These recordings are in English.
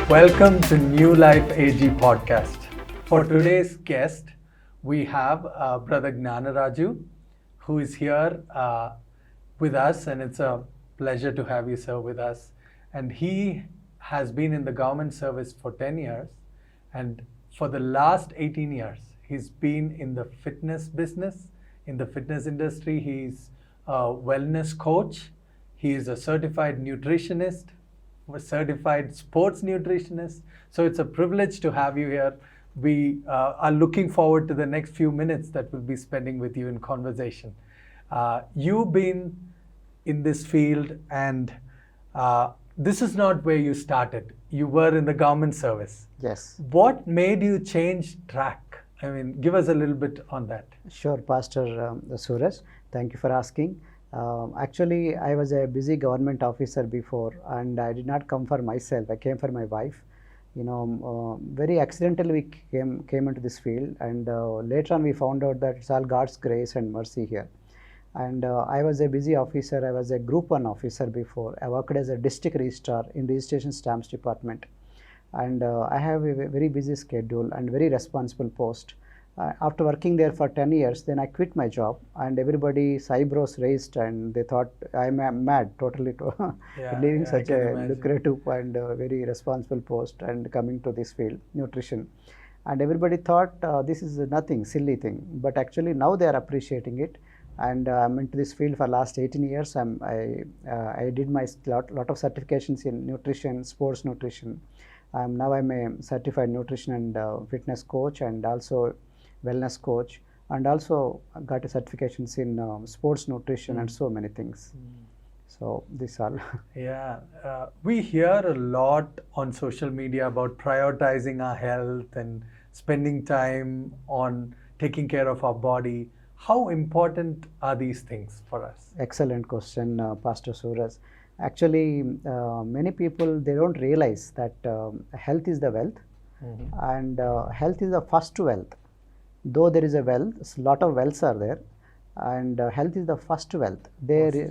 Welcome to New Life AG podcast. For today's guest, we have Brother Gnanaraju, who is here with us, and it's a pleasure to have you, sir, with us. And he has been in the government service for 10 years, and for the last 18 years, he's been in the fitness business, in the fitness industry. He's a wellness coach. He is a certified nutritionist, a certified sports nutritionist. So it's a privilege to have you here. We are looking forward to the next few minutes that we'll be spending with you in conversation. You've been in this field, and this is not where you started. You were in the government service. Yes. What made you change track? I mean, give us a little bit on that. Sure, Pastor Suraj. Thank you for asking. Actually, I was a busy government officer before, and I did not come for myself. I came for my wife. Very accidentally we came into this field, and later on we found out that it's all God's grace and mercy here. And I was a busy officer. I was a Group 1 officer before. I worked as a district registrar in registration stamps department. And I have a very busy schedule and very responsible post. After working there for 10 years, then I quit my job, and everybody's eyebrows raised, and they thought I'm mad totally to leaving such a lucrative and very responsible post and coming to this field, nutrition. And everybody thought this is nothing, silly thing. But actually now they are appreciating it. And I'm into this field for last 18 years. I did my lot of certifications in nutrition, sports nutrition. Now I'm a certified nutrition and fitness coach, and also wellness coach, and also got a certifications in sports nutrition and so many things. So this all. Yeah, we hear a lot on social media about prioritizing our health and spending time on taking care of our body. How important are these things for us? Excellent question, Pastor Suraj. Actually, many people, they don't realize that health is the wealth, and health is the first wealth. Though there is a wealth, a lot of wealths are there, and health is the first wealth. They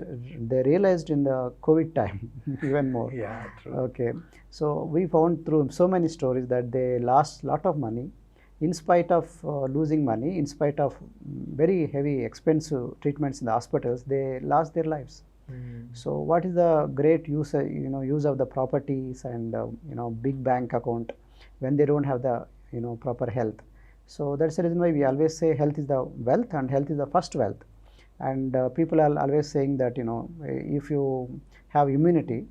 realized in the COVID time even more. Yeah, true. Okay, so we found through so many stories that they lost lot of money. In spite of losing money, in spite of very heavy expensive treatments in the hospitals, they lost their lives. So what is the great use of the properties and big bank account when they don't have the proper health? So that's the reason why we always say health is the wealth, and health is the first wealth. And people are always saying that if you have immunity,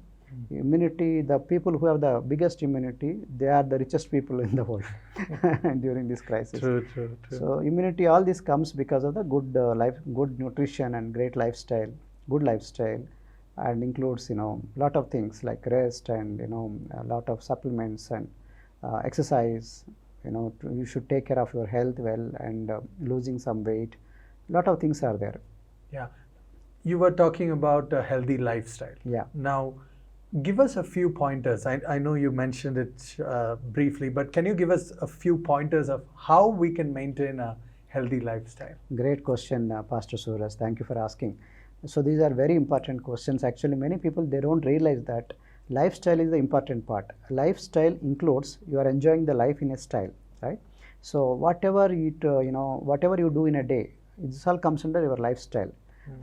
the people who have the biggest immunity, they are the richest people in the world during this crisis. True. So immunity, all this comes because of the good nutrition and great lifestyle, good lifestyle, and includes lot of things like rest and a lot of supplements and exercise. You should take care of your health well, and losing some weight. Lot of things are there. Yeah, you were talking about a healthy lifestyle. Yeah. Now, give us a few pointers. I know you mentioned it briefly, but can you give us a few pointers of how we can maintain a healthy lifestyle? Great question, Pastor Suraj. Thank you for asking. So these are very important questions. Actually, many people, they don't realize that lifestyle is the important part. Lifestyle includes you are enjoying the life in a style, right? So whatever you do in a day, this all comes under your lifestyle.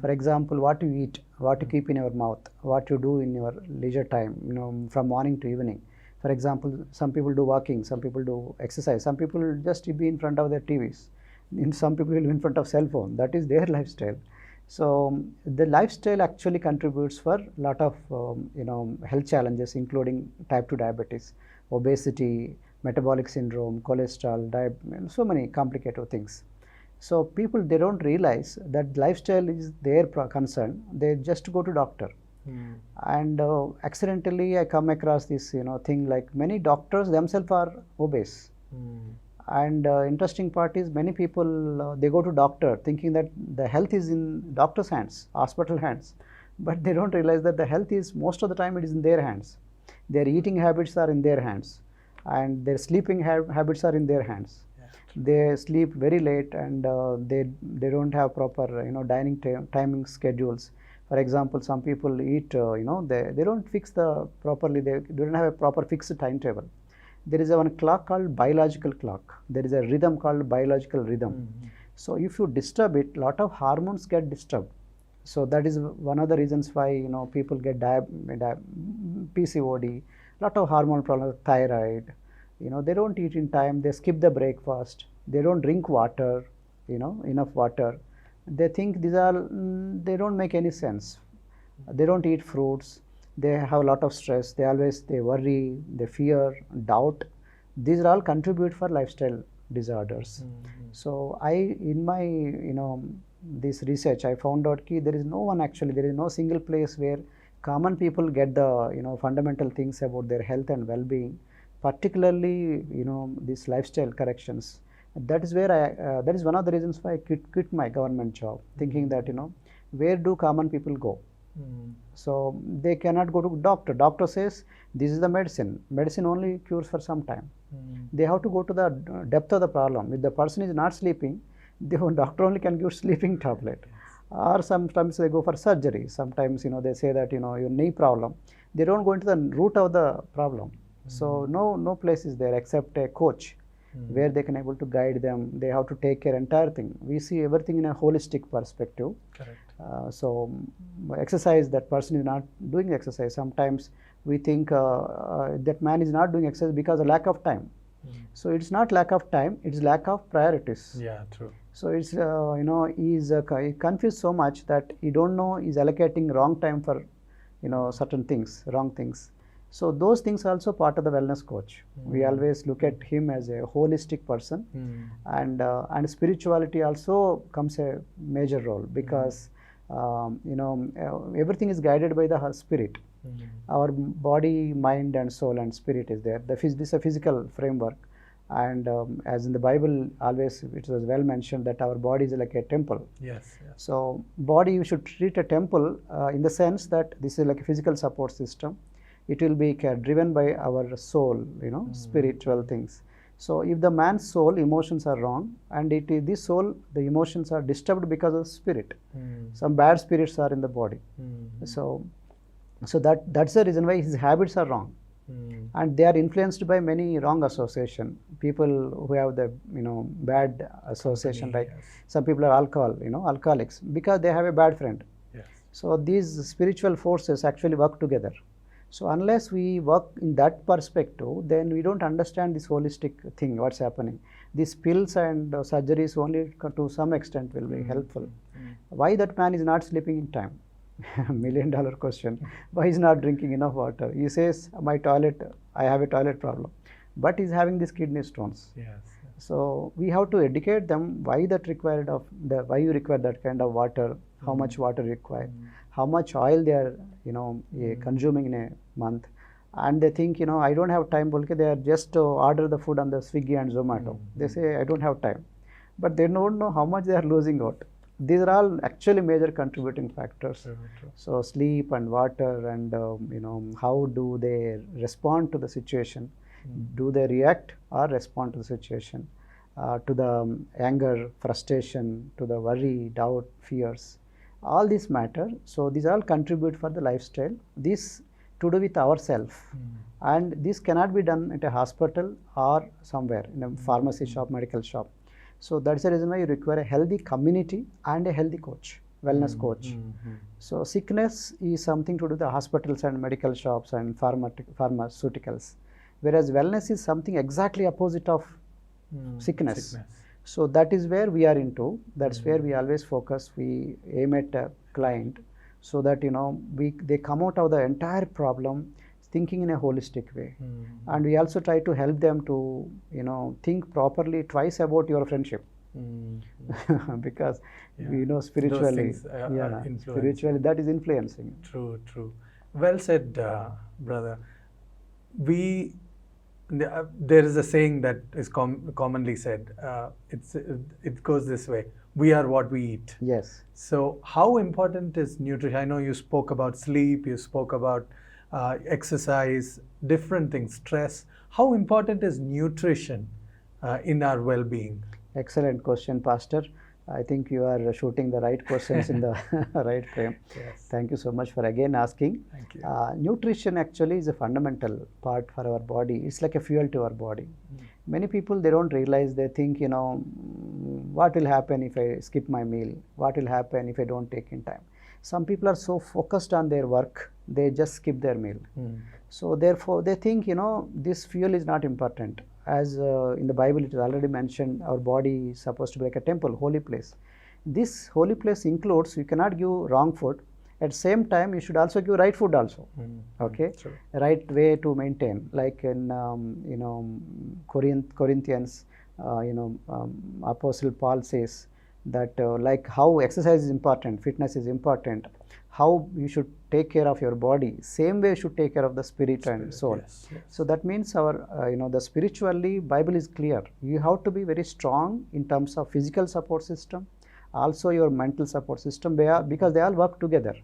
For example, what you eat, what you keep in your mouth, what you do in your leisure time, from morning to evening. For example, some people do walking, some people do exercise, some people just be in front of their TVs, some people will be in front of cell phone. That is their lifestyle. So the lifestyle actually contributes for a lot of health challenges, including type 2 diabetes, obesity, metabolic syndrome, cholesterol, so many complicated things. So people, they don't realize that lifestyle is their concern. They just go to doctor. And accidentally I come across this thing like many doctors themselves are obese. And interesting part is many people they go to doctor thinking that the health is in doctor's hands, hospital hands, but they don't realize that the health is most of the time it is in their hands. Their eating habits are in their hands, and their sleeping habits are in their hands. They sleep very late, and they don't have proper dining timing schedules. For example, some people eat, they don't fix the properly, they don't have a proper fixed timetable. There is one clock called biological clock. There is a rhythm called biological rhythm. So if you disturb it, lot of hormones get disturbed. So that is one of the reasons why people get PCOD, lot of hormonal problems, thyroid. They don't eat in time. They skip the breakfast. They don't drink water. Enough water. They think these are they don't make any sense. They don't eat fruits. They have a lot of stress. They worry. They fear, doubt. These all contribute for lifestyle disorders. So in my this research, I found out that there is no single place where common people get the fundamental things about their health and well-being, particularly these lifestyle corrections. That is where that is one of the reasons why I quit my government job, thinking that where do common people go? So they cannot go to doctor. Doctor says this is the medicine. Medicine only cures for some time. They have to go to the depth of the problem. If the person is not sleeping, the doctor only can give sleeping tablet. Or sometimes they go for surgery. Sometimes they say that your knee problem. They don't go into the root of the problem. So no place is there except a coach where they can able to guide them. They have to take care entire thing. We see everything in a holistic perspective. Correct. So exercise, that person is not doing exercise. Sometimes we think that man is not doing exercise because of lack of time. So it's not lack of time, it's lack of priorities. Yeah, true. So it's he's confused so much that he don't know he's allocating wrong time for certain things, wrong things. So those things are also part of the wellness coach. We always look at him as a holistic person, and spirituality also comes a major role because everything is guided by the spirit. Our body, mind, and soul and spirit is there. This is a physical framework, and as in the Bible, always it was well mentioned that our body is like a temple. Yes. So body, you should treat a temple in the sense that this is like a physical support system. It will be driven by our soul, spiritual things. So if the man's soul emotions are wrong, and this soul, the emotions are disturbed because of spirit. Some bad spirits are in the body. So that's the reason why his habits are wrong. And they are influenced by many wrong association. People who have the bad association, like some people are alcoholics because they have a bad friend. Yes. So these spiritual forces actually work together. So unless we work in that perspective, then we don't understand this holistic thing, what's happening. These pills and surgeries only to some extent will be helpful. Why that man is not sleeping in time? $1 million question. Why is not drinking enough water? He says, I have a toilet problem, but he's having these kidney stones. Yes. So we have to educate them why why you require that kind of water, how much water you require, how much oil they are consuming in a month. And they think I don't have time. Okay, they are just order the food on the Swiggy and Zomato. They say I don't have time, but they don't know how much they are losing out. These are all actually major contributing factors. True. So sleep and water and how do they respond to the situation? Do they react or respond to the situation? To the anger, frustration, to the worry, doubt, fears. All these matter. So these all contribute for the lifestyle. This to do with ourselves. And this cannot be done at a hospital or somewhere in a pharmacy shop, medical shop. So that's the reason why you require a healthy community and a healthy coach, wellness coach. So sickness is something to do with the hospitals and medical shops and pharmaceuticals, whereas wellness is something exactly opposite of sickness. So that is where we are into. That's where we always focus. We aim at a client so that they come out of the entire problem thinking in a holistic way. And we also try to help them to think properly twice about your friendship. Because spiritually, spiritually that is influencing. True. Well said, brother. There is a saying that is commonly said. It goes this way: we are what we eat. Yes. So how important is nutrition? I know you spoke about sleep, you spoke about exercise, different things, stress. How important is nutrition in our well-being? Excellent question, Pastor. I think you are shooting the right questions in the right frame. Yes. Thank you so much for again asking. Thank you. Nutrition actually is a fundamental part for our body. It's like a fuel to our body. Mm. Many people, they don't realize, they think, what will happen if I skip my meal? What will happen if I don't take in time? Some people are so focused on their work, they just skip their meal. Mm. So therefore they think, this fuel is not important. As in the Bible it is already mentioned, our body is supposed to be like a temple, holy place. This holy place includes, you cannot give wrong food. At same time, you should also give right food also. Mm. Okay, True. right way to maintain. Like in Corinthians, Apostle Paul says that like how exercise is important, fitness is important, how you should take care of your body, same way you should take care of the spirit and soul. Yes, yes. So that means our the spiritually Bible is clear. You have to be very strong in terms of physical support system, also your mental support system, because they all work together.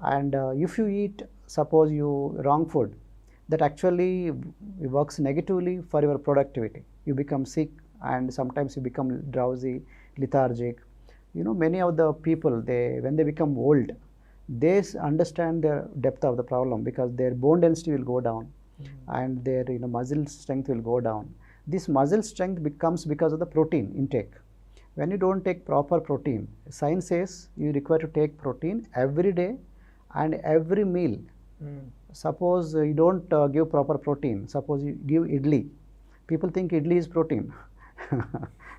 And if you eat, suppose you wrong food, that actually works negatively for your productivity. You become sick and sometimes you become drowsy, lethargic. Many of the people, when they become old, they understand the depth of the problem, because their bone density will go down and their muscle strength will go down. This muscle strength becomes because of the protein intake. When you don't take proper protein, science says you require to take protein every day and every meal. Suppose you don't give proper protein, suppose you give idli. People think idli is protein.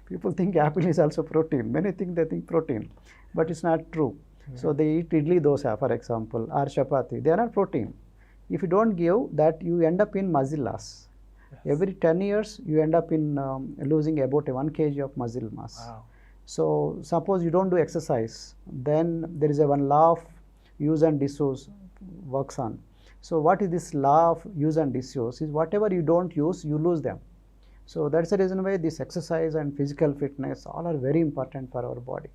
People think apple is also protein. Many think they think protein, but it's not true. So they eat idli dosa, for example, or chapati. They are not protein. If you don't give that, you end up in muscle loss. Yes. Every 10 years, you end up in losing about 1 kg of muscle mass. Wow. So suppose you don't do exercise, then there is a one law of use and disuse works on. So what is this law of use and disuse? Is whatever you don't use, you lose them. So that's the reason why this exercise and physical fitness all are very important for our body.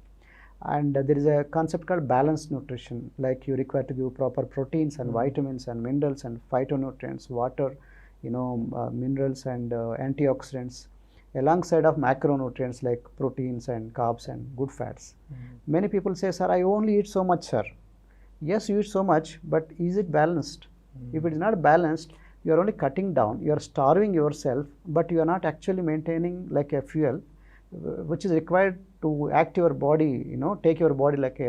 And there is a concept called balanced nutrition, like you require to give proper proteins and vitamins and minerals and phytonutrients, water, minerals and antioxidants, alongside of macronutrients like proteins and carbs and good fats. Many people say, sir, I only eat so much, sir. Yes, you eat so much, but is it balanced? If it is not balanced, you are only cutting down, you are starving yourself, but you are not actually maintaining like a fuel which is required to act your body, take your body like an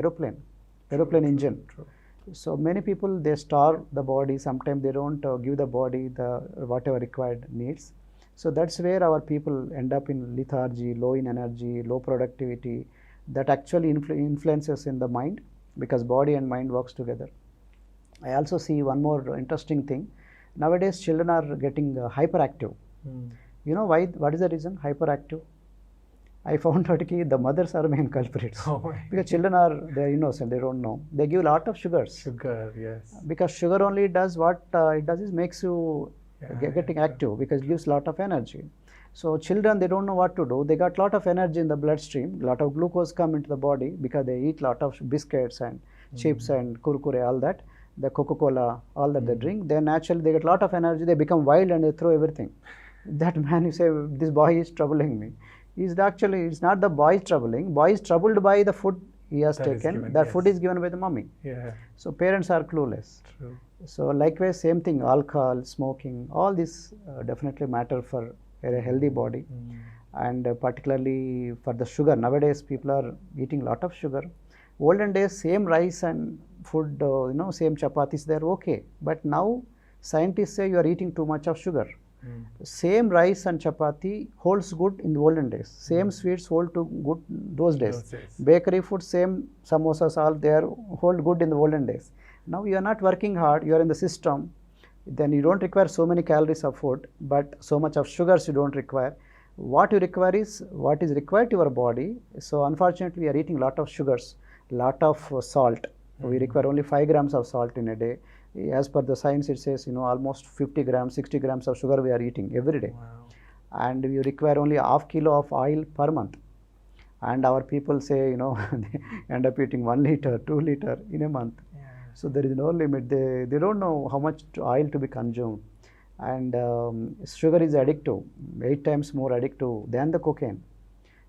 aeroplane engine. True. So many people, they starve the body, sometimes they don't give the body the whatever required needs. So that's where our people end up in lethargy, low in energy, low productivity. That actually influences in the mind, because body and mind works together. I also see one more interesting thing. Nowadays children are getting hyperactive. Why? What is the reason? Hyperactive. I found out that the mothers are main culprits. Because children they're innocent, they don't know. They give a lot of sugars. Sugar, yes. Because sugar only does what it does is makes you getting active, because it gives a lot of energy. So children, they don't know what to do. They got a lot of energy in the bloodstream, a lot of glucose come into the body because they eat a lot of biscuits and chips and kurkure, all that, the Coca-Cola, all that they drink. Then naturally they get a lot of energy, they become wild and they throw everything. That man, you say, this boy is troubling me. It's not the boy is troubling. Boy is troubled by the food he has taken. That food is given by the mommy. Yeah. So parents are clueless. True. So likewise, same thing, alcohol, smoking, all this definitely matter for a healthy body. And particularly for the sugar. Nowadays people are eating a lot of sugar. Olden days, same rice and food, same chapatis, they're okay. But now scientists say you are eating too much of sugar. Same rice and chapati holds good in the olden days. Same sweets hold to good those days. Bakery food, same samosas, all there hold good in the olden days. Now you are not working hard, you are in the system, then you don't require so many calories of food, but so much of sugars you don't require. What you require is what is required to your body. So unfortunately we are eating a lot of sugars, lot of salt. We require only 5 grams of salt in a day. As per the science, it says, almost 50 grams, 60 grams of sugar we are eating every day. Wow. And we require only half kilo of oil per month. And our people say, they end up eating 1 liter, 2 liter in a month. Yeah. So there is no limit. They don't know how much oil to be consumed. And sugar is addictive, 8 times more addictive than the cocaine.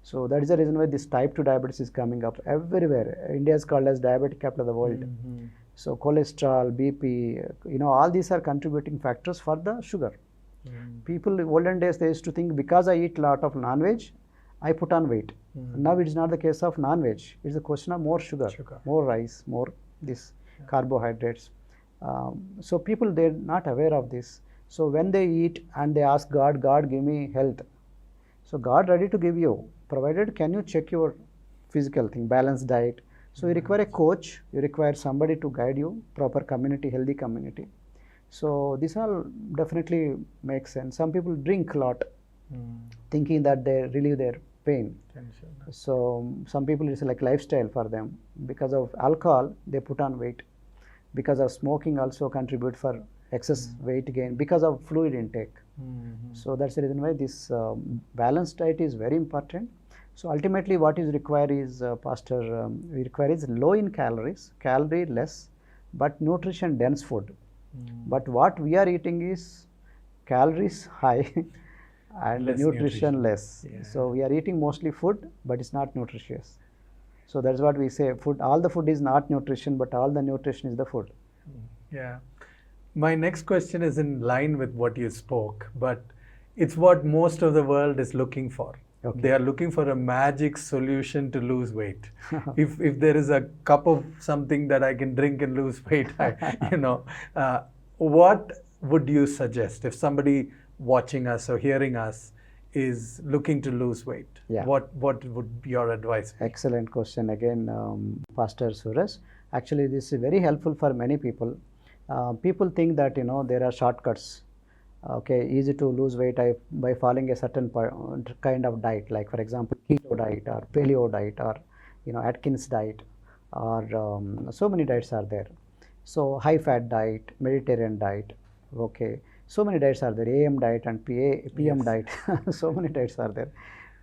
So that is the reason why this type 2 diabetes is coming up everywhere. India is called as diabetic capital of the world. So cholesterol, BP, all these are contributing factors for the sugar. People in olden days, they used to think because I eat a lot of non-veg, I put on weight. Now it is not the case of non-veg. It's a question of more sugar, more rice, more this carbohydrates. So people, they're not aware of this. So when they eat and they ask God, God give me health. So God ready to give you, provided can you check your physical thing, balanced diet. So you require a coach, you require somebody to guide you, proper community, healthy community. So this all definitely makes sense. Some people drink a lot, thinking that they relieve their pain. So some people, it's like lifestyle for them. Because of alcohol, they put on weight. Because of smoking also contribute for excess weight gain, because of fluid intake. So that's the reason why this balanced diet is very important. So ultimately what is required is, Pastor, we require is low in calories, calorie less, but nutrition dense food. But what we are eating is calories high and Less nutrition less. Yeah. So we are eating mostly food, but it's not nutritious. So that's what we say, food, all the food is not nutrition, but all the nutrition is the food. Yeah. My next question is in line with what you spoke, but it's what most of the world is looking for. Okay. They are looking for a magic solution to lose weight. If there is a cup of something that I can drink and lose weight, what would you suggest if somebody watching us or hearing us is looking to lose weight? Yeah. What would be your advice be? Excellent question again, Pastor Suresh. Actually, this is very helpful for many people. People think that there are shortcuts. Okay, easy to lose weight by following a certain kind of diet, like for example keto diet or paleo diet or Atkins diet, or so many diets are there. So high fat diet, Mediterranean diet, okay, so many diets are there, AM diet and PM diet, so many diets are there.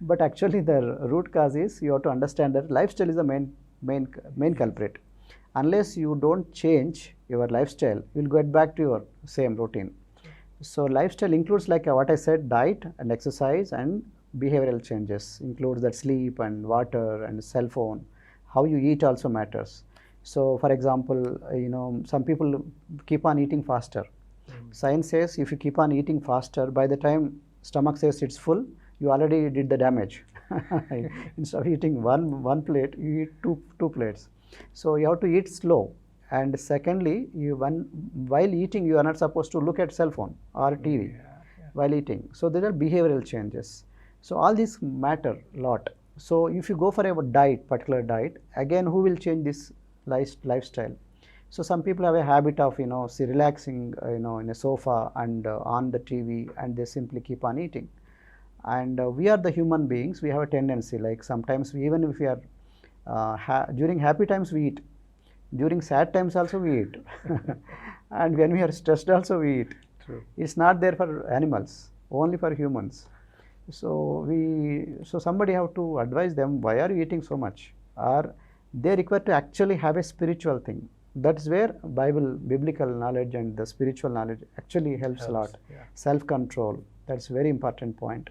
But actually the root cause is, you have to understand that lifestyle is the main culprit. Unless you don't change your lifestyle, you will get back to your same routine. So lifestyle includes, like what I said, diet and exercise and behavioral changes, includes that sleep and water and cell phone. How you eat also matters. So for example, some people keep on eating faster. Science says if you keep on eating faster, by the time stomach says it's full, you already did the damage. Instead of eating one plate, you eat two plates. So you have to eat slow. And secondly, while eating, you are not supposed to look at cell phone or TV while eating. So there are behavioral changes. So all these matter a lot. So if you go for a particular diet, again, who will change this lifestyle? So some people have a habit of relaxing in a sofa and on the TV, and they simply keep on eating. And we are the human beings. We have a tendency, like sometimes even if we are during happy times we eat. During sad times also we eat. And when we are stressed also we eat. True. It's not there for animals, only for humans. So somebody have to advise them, why are you eating so much? Or they require to actually have a spiritual thing. That's where biblical knowledge and the spiritual knowledge actually helps a lot. Yeah. Self-control, that's very important point.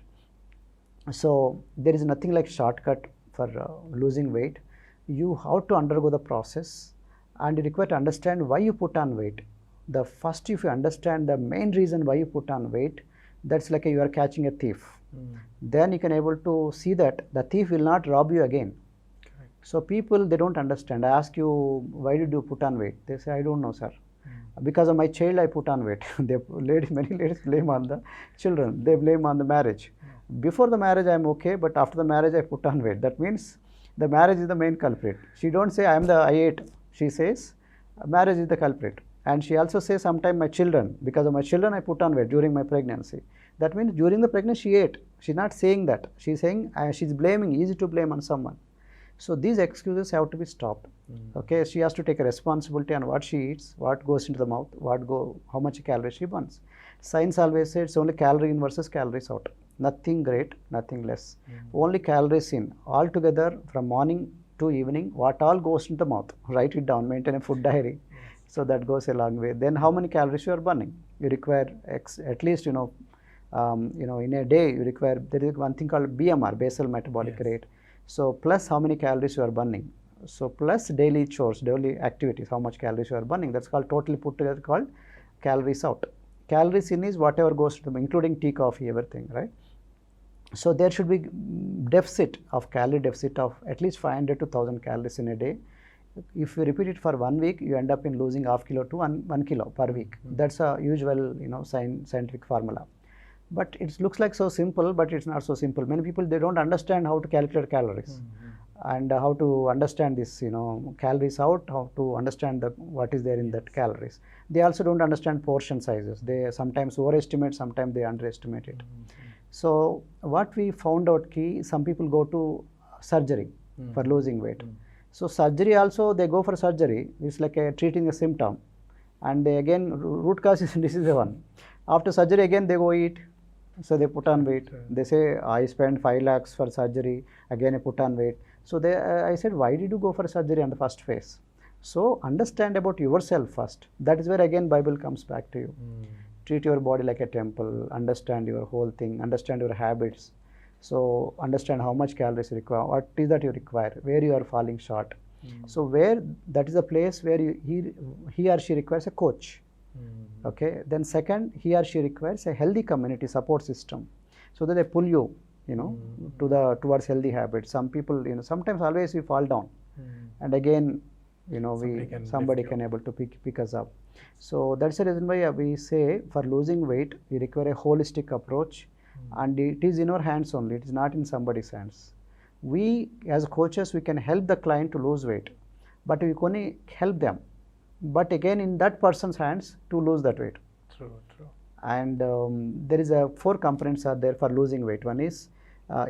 So there is nothing like shortcut for losing weight. You have to undergo the process, and you require to understand why you put on weight. The first, if you understand the main reason why you put on weight, that's like you are catching a thief. Then you can able to see that the thief will not rob you again. Correct. So people, they don't understand. I ask you, why did you put on weight? They say, I don't know, sir. Because of my child, I put on weight. Many ladies blame on the children. They blame on the marriage. Before the marriage, I am okay, but after the marriage, I put on weight. That means the marriage is the main culprit. She don't say, I ate. She says, marriage is the culprit. And she also says, sometimes my children, because of my children, I put on weight during my pregnancy. That means during the pregnancy, she ate. She's not saying that. She's saying, she's blaming, easy to blame on someone. So these excuses have to be stopped. Okay, she has to take a responsibility on what she eats, what goes into the mouth, how much calories she burns. Science always says it's only calorie in versus calories out. Nothing great, nothing less. Only calories in. Altogether, from morning to evening, what all goes into the mouth. Write it down, maintain a food diary. So that goes a long way. Then how many calories you are burning? You require at least In a day you require, there is one thing called BMR, basal metabolic Yes. rate. So plus how many calories you are burning. So plus daily chores, daily activities, how much calories you are burning. That's called totally put together called calories out. Calories in is whatever goes to them, including tea, coffee, everything, right? So there should be deficit of calorie deficit of at least 500 to 1000 calories in a day. If you repeat it for 1 week, you end up in losing half kilo to 1 kilo per week. That's a usual scientific formula. But it looks like so simple, but it's not so simple. Many people, they don't understand how to calculate calories and how to understand this, calories out, how to understand what is there in that calories. They also don't understand portion sizes. They sometimes overestimate, sometimes they underestimate it. So what we found out some people go to surgery for losing weight. So surgery also, they go for surgery. It's like treating a symptom, and they again root cause is this is the one. After surgery again they go eat, so they put on weight. They say I spent 5 lakhs for surgery, again I put on weight. So I said, why did you go for surgery on the first phase? So understand about yourself first. That is where again Bible comes back to you. Treat your body like a temple, understand your whole thing, understand your habits. So understand how much calories you require, what is that you require, where you are falling short. So that is a place where he or she requires a coach. Okay. Then second, he or she requires a healthy community support system, so that they pull you, towards healthy habits. Some people, sometimes always we fall down, and again, somebody can able to pick us up. So that's the reason why we say for losing weight, we require a holistic approach, and it is in our hands only. It is not in somebody's hands. We as coaches, we can help the client to lose weight, but we can only help them. But again, in that person's hands to lose that weight. True. And there is 4 components are there for losing weight. One is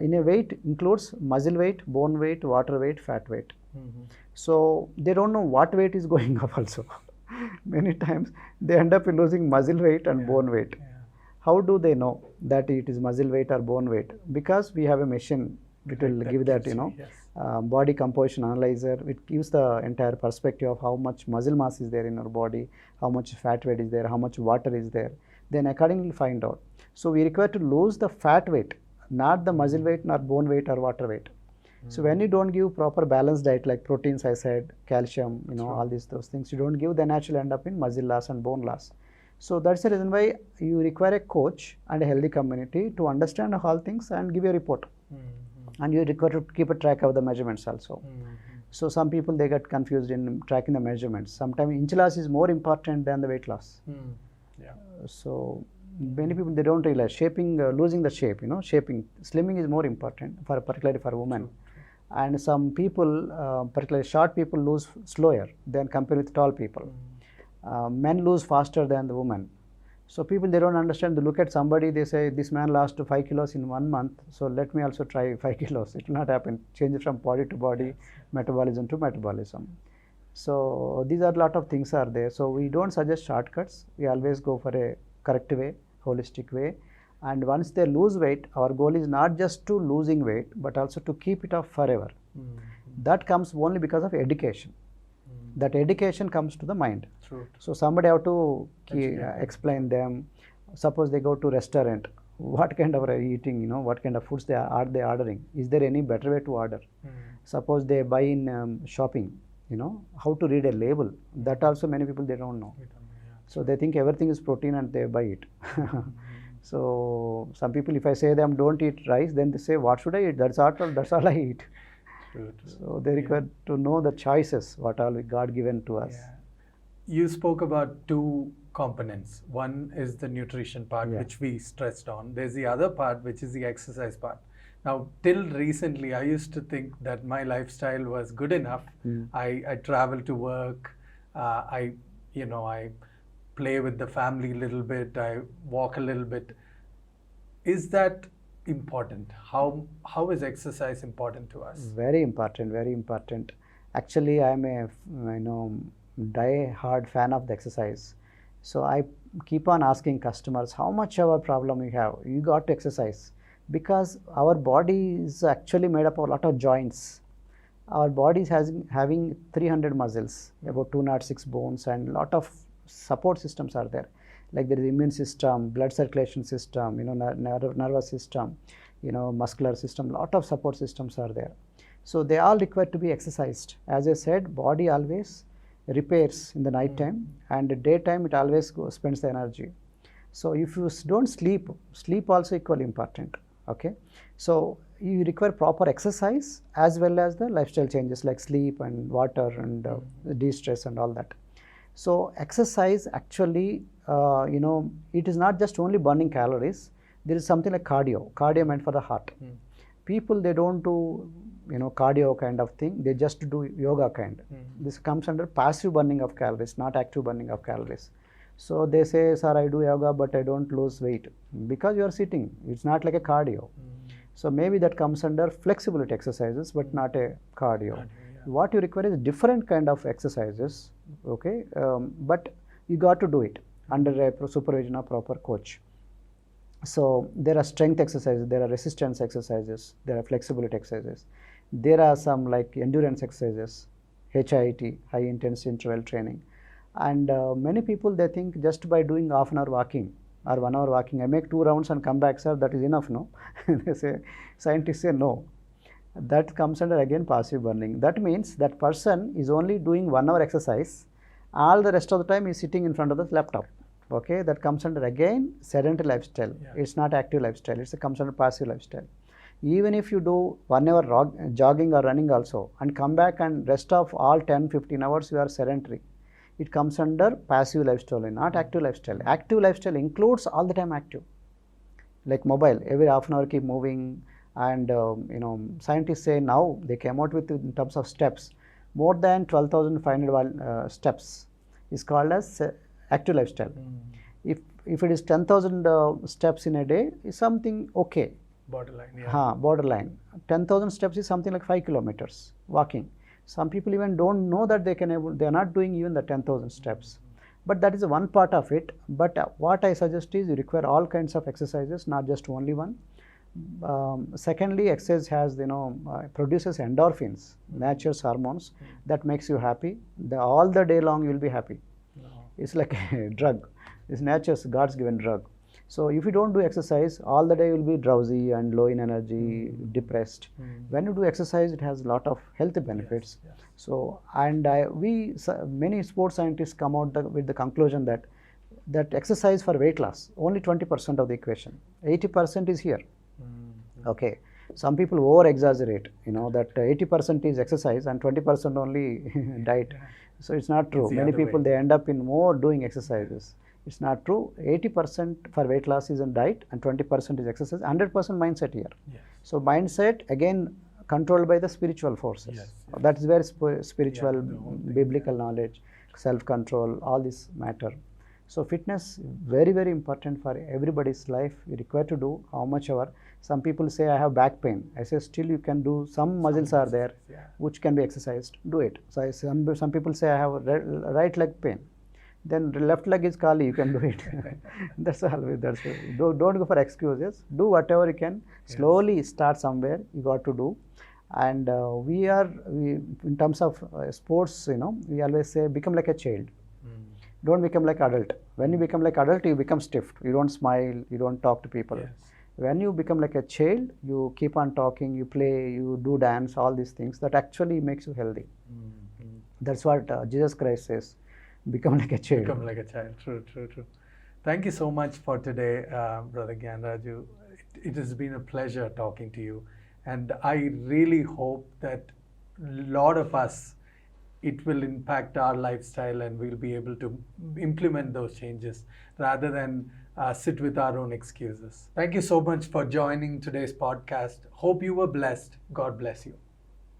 in a weight includes muscle weight, bone weight, water weight, fat weight. So they don't know what weight is going up also. Many times they end up in losing muscle weight and bone weight. How do they know that it is muscle weight or bone weight? Because we have a machine, it will give that, body composition analyzer. It gives the entire perspective of how much muscle mass is there in our body, how much fat weight is there, how much water is there. Then accordingly find out. So we require to lose the fat weight, not the muscle weight, nor bone weight or water weight. So when you don't give proper balanced diet like proteins, I said, calcium, all those things you don't give, then actually end up in muscle loss and bone loss. So that's the reason why you require a coach and a healthy community to understand all things and give a report. And you require to keep a track of the measurements also. So some people, they get confused in tracking the measurements. Sometimes inch loss is more important than the weight loss. So many people, they don't realize shaping, losing the shape, shaping, slimming is more important particularly for women. And some people, particularly short people, lose slower than compared with tall people. Men lose faster than the women. So people, they don't understand. They look at somebody, they say, this man lost 5 kilos in 1 month, so let me also try 5 kilos. It will not happen. Change from body to body, metabolism to metabolism. So these are a lot of things are there. So we don't suggest shortcuts. We always go for a correct way, holistic way. And once they lose weight, our goal is not just to losing weight, but also to keep it off forever. That comes only because of education. That education comes to the mind. True. So somebody have to explain them. Suppose they go to restaurant, what kind of eating, what kind of foods are they ordering? Is there any better way to order? Suppose they buy in shopping, how to read a label. That also many people, they don't know. So they think everything is protein and they buy it. So some people, if I say them don't eat rice, then they say, what should I eat? That's all I eat. True. So they require to know the choices, what all God given to us. You spoke about 2 components. One is the nutrition part, which we stressed on. There's the other part, which is the exercise part. Now, till recently, I used to think that my lifestyle was good enough. I travel to work. I play with the family a little bit. I walk a little bit. Is that important? How is exercise important to us? Very important, very important. Actually, I am a die-hard fan of the exercise. So I keep on asking customers, how much of a problem you have? You got to exercise, because our body is actually made up of a lot of joints. Our body is having 300 muscles, about 206 bones, and a lot of support systems are there. Like there is immune system, blood circulation system, nervous system, muscular system, lot of support systems are there. So they all require to be exercised. As I said, body always repairs in the night time, and daytime it always spends the energy. So if you don't sleep, sleep also equally important. Okay, so you require proper exercise as well as the lifestyle changes like sleep and water and de-stress and all that. So exercise actually, it is not just only burning calories. There is something like cardio meant for the heart. People, they don't do cardio kind of thing, they just do yoga kind. This comes under passive burning of calories, not active burning of calories. So they say, sir, I do yoga but I don't lose weight, because you are sitting, it's not like a cardio. So maybe that comes under flexibility exercises but not a cardio. What you require is different kind of exercises, okay, but you got to do it under a supervision of proper coach. So there are strength exercises, there are resistance exercises, there are flexibility exercises, there are some like endurance exercises, HIIT, high intensity interval training. And many people, they think just by doing half an hour walking or 1 hour walking, I make 2 rounds and come back, sir, that is enough, no? They say, scientists say no. That comes under again passive burning. That means that person is only doing 1 hour exercise, all the rest of the time is sitting in front of the laptop. Okay, that comes under again sedentary lifestyle. It's not active lifestyle, it comes under passive lifestyle. Even if you do 1 hour jogging or running also and come back and rest of all 10-15 hours you are sedentary, it comes under passive lifestyle, not active lifestyle. Active lifestyle includes all the time active, like mobile, every half an hour keep moving. And scientists say now they came out with, in terms of steps, more than 12,500 steps is called as active lifestyle. If it is 10,000 steps in a day, is something okay. Borderline, yeah. Borderline. 10,000 steps is something like 5 kilometers walking. Some people even don't know that they are not doing even the 10,000 steps. But that is one part of it. But what I suggest is you require all kinds of exercises, not just only one. Secondly, exercise has, produces endorphins, nature's hormones, that makes you happy. All the day long you will be happy. It's like a drug. It's nature's, God's given drug. So if you don't do exercise, all the day you will be drowsy and low in energy, depressed. When you do exercise, it has a lot of health benefits. Yes. So, and many sports scientists come out with the conclusion that exercise for weight loss, only 20% of the equation, 80% is here. Okay, some people over exaggerate, that 80% is exercise and 20% only diet. So it's not true. Many people, they end up in more doing exercises. It's not true. 80% for weight loss is in diet and 20% is exercise, 100% mindset here. Yes. So mindset again controlled by the spiritual forces. Yes. That is where spiritual, biblical knowledge, self-control, all this matter. So fitness very, very important for everybody's life. You require to do how much ever. Some people say I have back pain. I say still you can do, some muscles are there which can be exercised. Do it. So some people say I have right leg pain. Then left leg is khali, you can do it. That's always. Don't go for excuses. Do whatever you can. Slowly start somewhere. You got to do. And we in terms of sports, we always say become like a child. Don't become like adult. When you become like adult, you become stiff. You don't smile. You don't talk to people. Yes. When you become like a child, you keep on talking. You play. You do dance. All these things that actually makes you healthy. That's what Jesus Christ says. Become like a child. Become like a child. True. Thank you so much for today, Brother Gyanraju. It has been a pleasure talking to you. And I really hope that a lot of us, it will impact our lifestyle and we'll be able to implement those changes rather than sit with our own excuses. Thank you so much for joining today's podcast. Hope you were blessed. God bless you.